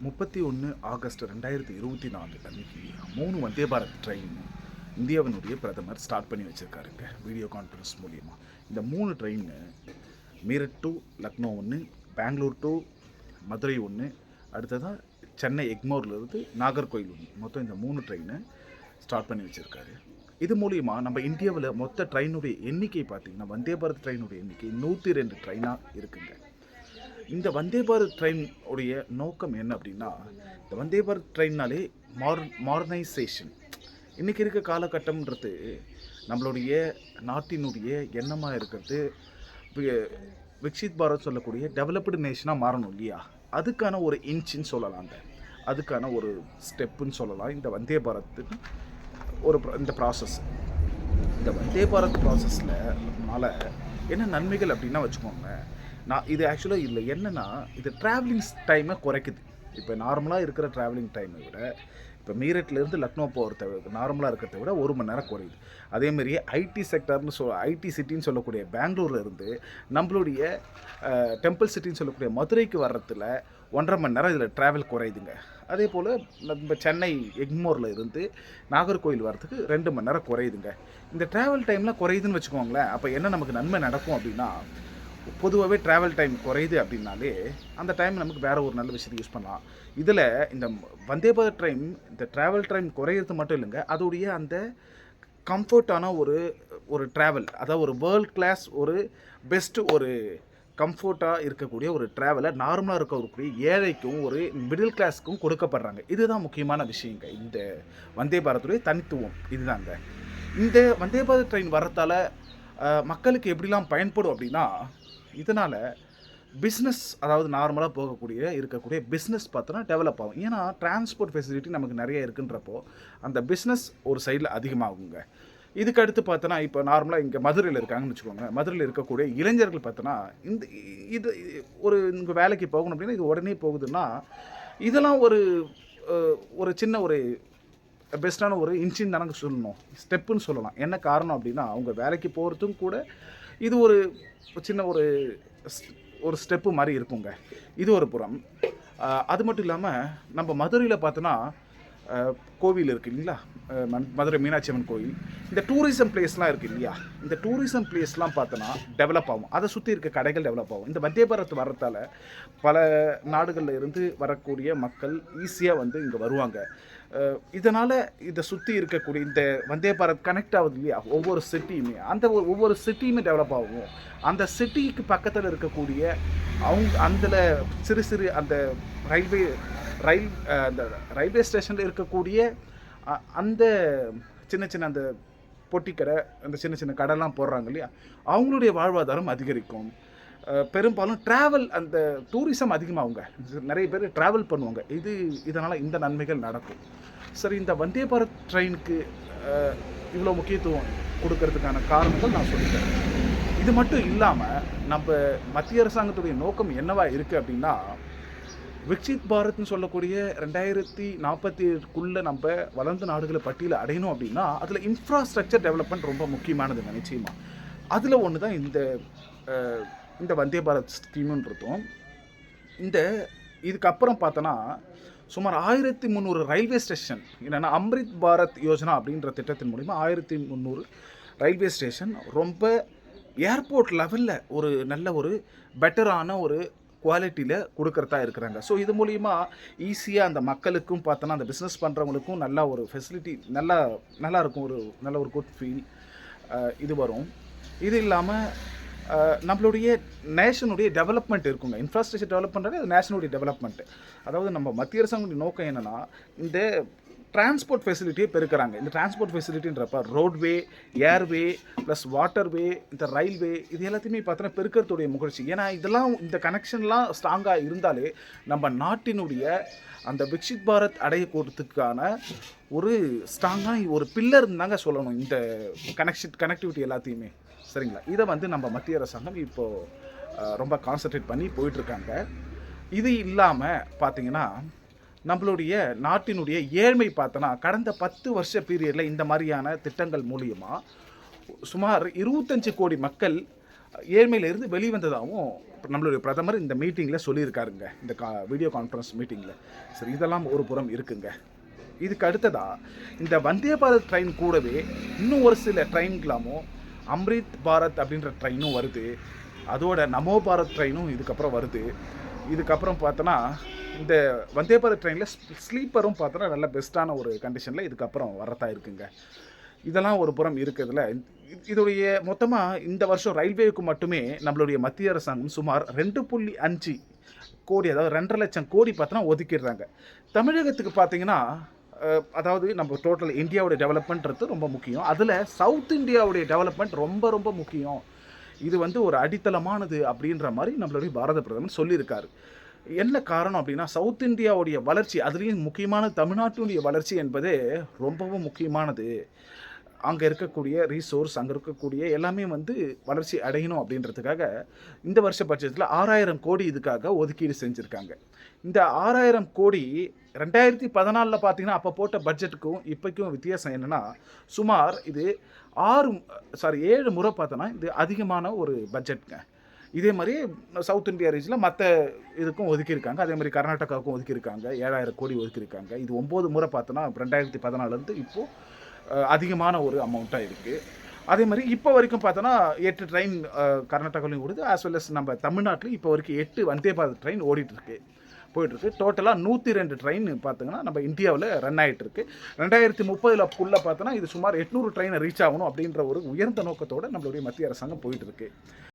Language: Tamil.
31 ஆகஸ்ட் 2024 அன்னைக்கு 3 வந்தே பாரத் ட்ரெயின் இந்தியாவினுடைய பிரதமர் ஸ்டார்ட் பண்ணி வச்சுருக்காருங்க வீடியோ கான்ஃபரன்ஸ் மூலிமா. இந்த 3 ட்ரெயின் மீரட் டு லக்னோ ஒன்று, பெங்களூர் டு மதுரை ஒன்று, அடுத்ததாக சென்னை எக்மோர்லேருந்து நாகர்கோயில் ஒன்று, மொத்தம் இந்த 3 ட்ரெயினை ஸ்டார்ட் பண்ணி வச்சுருக்காரு. இது மூலிமா நம்ம இந்தியாவில் மொத்த ட்ரெயினுடைய எண்ணிக்கை பார்த்திங்கன்னா வந்தே பாரத் ட்ரெயினுடைய எண்ணிக்கை 102 ட்ரெயினாக இருக்குங்க. இந்த வந்தே பாரத் ட்ரெயின் உடைய நோக்கம் என்ன அப்படின்னா, இந்த வந்தே பாரத் ட்ரெயின்னாலே மாடர்னைசேஷன். இன்றைக்கி இருக்க காலகட்டம்ன்றது நம்மளுடைய நாட்டினுடைய எண்ணமாக இருக்கிறது விக்ஷித் பாரத் சொல்லக்கூடிய டெவலப்டு நேஷனாக மாறணும் இல்லையா, அதுக்கான ஒரு இன்ச்சுன்னு சொல்லலாங்க, அதுக்கான ஒரு ஸ்டெப்புன்னு சொல்லலாம் இந்த வந்தே பாரத்துக்கு இந்த ப்ராசஸ். இந்த வந்தே பாரத் ப்ராசஸில் என்ன நன்மைகள் அப்படின்னா வச்சுக்கோங்க, இது ஆக்சுவலாக இல்லை என்னென்னா, இது ட்ராவலிங் டைமை குறைக்குது. இப்போ நார்மலாக இருக்கிற ட்ராவலிங் டைமை விட இப்போ மீரட்லேருந்து லக்னோ போகிறத நார்மலாக இருக்கிறத விட 1 மணி நேரம் குறையுது. அதேமாதிரி ஐடி செக்டர்னு ஐடி சிட்டின்னு சொல்லக்கூடிய பெங்களூரில் இருந்து நம்மளுடைய டெம்பிள் சிட்டின்னு சொல்லக்கூடிய மதுரைக்கு வர்றதுல 1.5 மணி நேரம் இதில் ட்ராவல் குறையுதுங்க. அதே போல் நம்ம சென்னை எக்மோரில் இருந்து நாகர்கோயில் வர்றதுக்கு 2 மணி நேரம் குறையுதுங்க. இந்த ட்ராவல் டைம்லாம் குறையுதுன்னு வச்சுக்கோங்களேன். அப்போ என்ன நமக்கு நன்மை நடக்கும் அப்படின்னா, பொதுவாகவே ட்ராவல் டைம் குறையுது அப்படின்னாலே அந்த டைம் நமக்கு வேறு ஒரு நல்ல விஷயத்தை யூஸ் பண்ணலாம். இதில் இந்த வந்தே பாரத் ட்ரெயின் இந்த ட்ராவல் டைம் குறையிறது மட்டும் இல்லைங்க, அதோடைய அந்த கம்ஃபர்ட்டான ஒரு ட்ராவல், அதாவது ஒரு வேர்ல்ட் கிளாஸ் ஒரு பெஸ்ட்டு ஒரு கம்ஃபர்ட்டாக இருக்கக்கூடிய ஒரு ட்ராவலை நார்மலாக இருக்கக்கூடிய ஏழைக்கும் ஒரு மிடில் கிளாஸுக்கும் கொடுக்கப்படுறாங்க. இதுதான் முக்கியமான விஷயங்க. இந்த வந்தே பாரத்துடைய தனித்துவம் இதுதாங்க. இந்த வந்தே பாரத் ட்ரெயின் வரத்தால் மக்களுக்கு எப்படிலாம் பயன்படும் அப்படின்னா, இதனால் பிஸ்னஸ், அதாவது நார்மலாக இருக்கக்கூடிய பிஸ்னஸ் பார்த்தோன்னா டெவலப் ஆகும். ஏன்னா டிரான்ஸ்போர்ட் ஃபெசிலிட்டி நமக்கு நிறைய இருக்குன்றப்போ அந்த பிஸ்னஸ் ஒரு சைடில் அதிகமாகுங்க. இதுக்கு அடுத்து பார்த்தோன்னா, இப்போ நார்மலாக இங்கே மதுரையில் இருக்காங்கன்னு வச்சுக்கோங்க, மதுரையில் இருக்கக்கூடிய இளைஞர்கள் பார்த்தோன்னா இது இங்கே வேலைக்கு போகணும் அப்படின்னா இது உடனே போகுதுன்னா, இதெல்லாம் ஒரு சின்ன ஒரு பெஸ்ட்டான ஒரு இன்ச்சின் தானங்க சொல்லணும், ஸ்டெப்புன்னு சொல்லலாம். என்ன காரணம் அப்படின்னா, அவங்க வேலைக்கு போகிறதும் கூட இது ஒரு சின்ன ஒரு ஸ்டெப்பு மாதிரி இருக்குங்க. இது ஒரு புறம். அது மட்டும் இல்லாமல் நம்ம மதுரையில் பார்த்தோன்னா கோவில் இருக்குது இல்லைங்களா, மதுரை மீனாட்சி அம்மன் கோயில், இந்த டூரிசம் பிளேஸ்லாம் இருக்குது இல்லையா, இந்த டூரிசம் பிளேஸ்லாம் பார்த்தோன்னா டெவலப் ஆகும். அதை சுற்றி இருக்க கடைகள் டெவலப் ஆகும். இந்த வந்தே பாரத் வர்றதால பல நாடுகளில் இருந்து வரக்கூடிய மக்கள் ஈஸியாக வந்து இங்கே வருவாங்க. இதனால் இதை சுற்றி இருக்கக்கூடிய இந்த வந்தே பாரத் கனெக்ட் ஆகுது இல்லையா, ஒவ்வொரு சிட்டியுமே ஒவ்வொரு சிட்டியுமே டெவலப் ஆகும். அந்த சிட்டிக்கு பக்கத்தில் இருக்கக்கூடிய அதில் சிறு அந்த அந்த ரயில்வே ஸ்டேஷனில் இருக்கக்கூடிய அந்த சின்ன அந்த பொட்டிக்கடை, அந்த சின்ன கடைலாம் போடுறாங்க இல்லையா, அவங்களுடைய வாழ்வாதாரம் அதிகரிக்கும். பெரும்பாலும் ட்ராவல், அந்த டூரிசம் அதிகமாகுங்க, நிறைய பேர் ட்ராவல் பண்ணுவாங்க. இதனால் இந்த நன்மைகள் நடக்கும். சரி, இந்த வந்தே பாரத் ட்ரெயினுக்கு இவ்வளோ முக்கியத்துவம் கொடுக்கறதுக்கான காரணங்கள் நான் சொல்லிட்டேன். இது மட்டும் இல்லாமல் நம்ம மத்திய அரசாங்கத்துடைய நோக்கம் என்னவா இருக்குது அப்படின்னா, விக்ஷித் பாரத்னு சொல்லக்கூடிய 2047க்குள்ளே நம்ம வளர்ந்த நாடுகளை பட்டியலில் அடையணும் அப்படின்னா அதில் இன்ஃப்ராஸ்ட்ரக்சர் டெவலப்மெண்ட் ரொம்ப முக்கியமானதுங்க. நிச்சயமாக அதில் ஒன்று தான் இந்த வந்தே பாரத் ஸ்கீமுன்றதும். இதுக்கப்புறம் பார்த்தோன்னா சுமார் 1300 ரயில்வே ஸ்டேஷன், என்னென்னா அம்ரித் பாரத் யோஜனா அப்படின்ற திட்டத்தின் மூலிமா 1300 ரயில்வே ஸ்டேஷன் ரொம்ப ஏர்போர்ட் லெவலில் ஒரு நல்ல ஒரு பெட்டரான ஒரு குவாலிட்டியில் கொடுக்கறதா இருக்கிறாங்க. ஸோ இது மூலிமா ஈஸியாக அந்த மக்களுக்கும் பார்த்தோன்னா, அந்த பிஸ்னஸ் பண்ணுறவங்களுக்கும் நல்லா ஒரு ஃபெசிலிட்டி நல்லா இருக்கும், நல்ல ஒரு குட் ஃபீல் இது வரும். இது இல்லாமல் நம்மளுடைய நேஷனுடைய டெவலப்மெண்ட் இருக்குங்க. இன்ஃப்ராஸ்ட்ரக்சர் டெவலப்மெண்ட்றது அது நேஷனுடைய டெவலப்மெண்ட்டு. அதாவது நம்ம மத்திய அரசாங்கத்துடைய நோக்கம் என்னென்னா, இந்த டிரான்ஸ்போர்ட் ஃபெசிலிட்டியை பெருக்கிறாங்க. இந்த டிரான்ஸ்போர்ட் ஃபெசிலிட்டின்றப்ப ரோட்வே, ஏர்வே ப்ளஸ் வாட்டர்வே, இந்த ரயில்வே, இது எல்லாத்தையுமே பார்த்தோன்னா பெருக்கிறதுடைய முயற்சி. ஏன்னா இதெல்லாம், இந்த கனெக்ஷன்லாம் ஸ்ட்ராங்காக இருந்தாலே நம்ம நாட்டினுடைய அந்த விக்ஷித் பாரத் அடையக்கூடத்துக்கான ஒரு ஸ்ட்ராங்காக ஒரு பில்லர் தாங்க சொல்லணும் இந்த கனெக்டிவிட்டி எல்லாத்தையுமே. சரிங்களா, இதை வந்து நம்ம மத்திய அரசாங்கம் இப்போது ரொம்ப கான்சன்ட்ரேட் பண்ணி போயிட்டுருக்காங்க. இது இல்லாமல் பார்த்திங்கன்னா, நம்மளுடைய நாட்டினுடைய ஏழ்மை பார்த்தோன்னா கடந்த 10 வருஷ பீரியடில் இந்த மாதிரியான திட்டங்கள் மூலியமாக சுமார் 25 கோடி மக்கள் ஏழ்மையிலிருந்து வெளிவந்ததாகவும் நம்மளுடைய பிரதமர் இந்த மீட்டிங்கில் சொல்லியிருக்காருங்க, இந்த வீடியோ கான்ஃபரன்ஸ் மீட்டிங்கில். சரி, இதெல்லாம் ஒரு புறம் இருக்குங்க. இதுக்கு அடுத்ததாக இந்த வந்தே பாரத் ட்ரெயின் கூடவே இன்னும் ஒரு சில ட்ரெயின்களாமும் அம்ரித் பாரத் அப்படின்ற ட்ரெயினும் வருது. அதோட நமோ பாரத் ட்ரெயினும் இதுக்கப்புறம் வருது. இதுக்கப்புறம் பார்த்தோன்னா இந்த வந்தே பாரத் ட்ரெயினில் ஸ்லீப்பரும் பார்த்தோன்னா நல்ல பெஸ்ட்டான ஒரு கண்டிஷனில் இதுக்கப்புறம் வரதா இருக்குங்க. இதெல்லாம் ஒரு புறம் இருக்கிறதுல இதோடைய மொத்தமாக இந்த வருஷம் ரயில்வேவுக்கு மட்டுமே நம்மளுடைய மத்திய அரசாங்கம் சுமார் 2.5 கோடி, அதாவது 2.5 லட்சம் கோடி பார்த்தோன்னா ஒதுக்கிடுறாங்க. தமிழகத்துக்கு பார்த்தீங்கன்னா அதாவது நம்ம டோட்டல் இந்தியாவுடைய டெவலப்மெண்ட்றது ரொம்ப முக்கியம். அதில் சவுத் இந்தியாவுடைய டெவலப்மெண்ட் ரொம்ப ரொம்ப முக்கியம். இது வந்து ஒரு அடித்தளமானது அப்படின்ற மாதிரி நம்மளுடைய பாரத பிரதமர் சொல்லியிருக்காரு. என்ன காரணம் அப்படின்னா, சவுத் இந்தியாவுடைய வளர்ச்சி, அதுலேயும் முக்கியமான தமிழ்நாட்டினுடைய வளர்ச்சி என்பதே ரொம்பவும் முக்கியமானது. அங்கே இருக்கக்கூடிய ரீசோர்ஸ், அங்கே இருக்கக்கூடிய எல்லாமே வந்து வளர்ச்சி அடையணும் அப்படின்றதுக்காக இந்த வருஷ பட்ஜெட்டில் 6000 கோடி இதுக்காக ஒதுக்கீடு செஞ்சுருக்காங்க. இந்த 6000 கோடி 2014 பார்த்தீங்கன்னா அப்போ போட்ட பட்ஜெட்டுக்கும் இப்போக்கும் வித்தியாசம் என்னென்னா, சுமார் இது 7 முறை பார்த்தோன்னா இது அதிகமான ஒரு பட்ஜெட்டுங்க. இதே மாதிரி சவுத் இந்தியா ரீஜனில் மற்ற இதுக்கும் ஒதுக்கியிருக்காங்க. அதே மாதிரி கர்நாடகாவுக்கும் ஒதுக்கியிருக்காங்க, 7000 கோடி ஒதுக்கியிருக்காங்க. இது 9 முறை பார்த்தோன்னா 2014 இப்போது அதிகமான ஒரு அமௌண்ட்டாக இருக்குது. அதே மாதிரி இப்போ வரைக்கும் பார்த்தோன்னா 8 ட்ரெயின் கர்நாடகாவிலையும் ஓடுது, ஆஸ் வெல் அஸ் நம்ம தமிழ்நாட்டிலையும் இப்போ வரைக்கும் 8 வந்தே பாரத் ட்ரெயின் போயிட்டுருக்கு. டோட்டலாக 102 ட்ரெயின் பார்த்தீங்கன்னா நம்ம இந்தியாவில் ரன் ஆகிட்டுருக்கு. 2030 பார்த்தோன்னா இது சுமார் 800 ட்ரெயினை ரீச் ஆகணும் அப்படின்ற ஒரு உயர்ந்த நோக்கத்தோடு நம்மளுடைய மத்திய அரசாங்கம் போயிட்டுருக்கு.